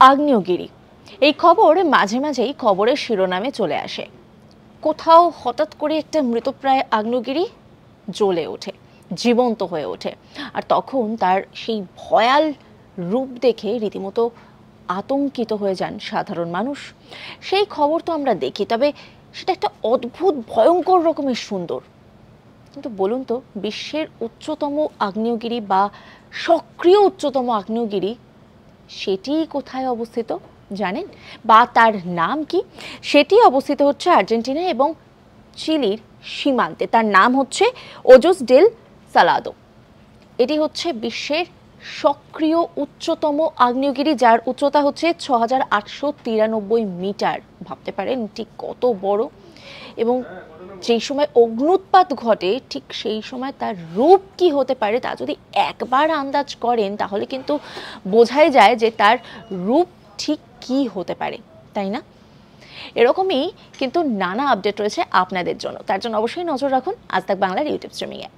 আগ্নেয়গিরি এই খবর মাঝে মাঝেই খবরের শিরোনামে চলে আসে। কোথাও হঠাৎ করে একটা মৃতপ্রায় আগ্নেয়গিরি জ্বলে ওঠে, জীবন্ত হয়ে ওঠে, আর তখন তার সেই ভয়াল রূপ দেখে রীতিমতো আতঙ্কিত হয়ে যান সাধারণ মানুষ। সেই খবর তো আমরা দেখি, তবে সেটা একটা অদ্ভুত ভয়ঙ্কর রকমের সুন্দর। কিন্তু বলুন তো, বিশ্বের উচ্চতম আগ্নেয়গিরি বা সক্রিয় উচ্চতম আগ্নেয়গিরি সেটি কোথায় অবস্থিত জানেন? বা তার নাম কি? সেটি অবস্থিত হচ্ছে আর্জেন্টিনা এবং চিলির সীমান্তে। তার নাম হচ্ছে ওজোস ডেল সালাদো। এটি হচ্ছে বিশ্বের সক্রিয় উচ্চতম আগ্নেয়গিরি, যার উচ্চতা হচ্ছে ৬,৮৯৩ মিটার। ভাবতে পারেন ঠিক কত বড়। এবং যেই সময় অগ্নুৎপাত ঘটে ঠিক সেই সময় তার রূপ কি হতে পারে তা যদি একবার আন্দাজ করেন তাহলে কিন্তু বোঝাই যায় যে তার রূপ ঠিক কি হতে পারে, তাই না? এরকমই কিন্তু নানা আপডেট রয়েছে আপনাদের জন্য। তার জন্য অবশ্যই নজর রাখুন আজ তাক বাংলার ইউটিউব স্ট্রিমিংয়ে।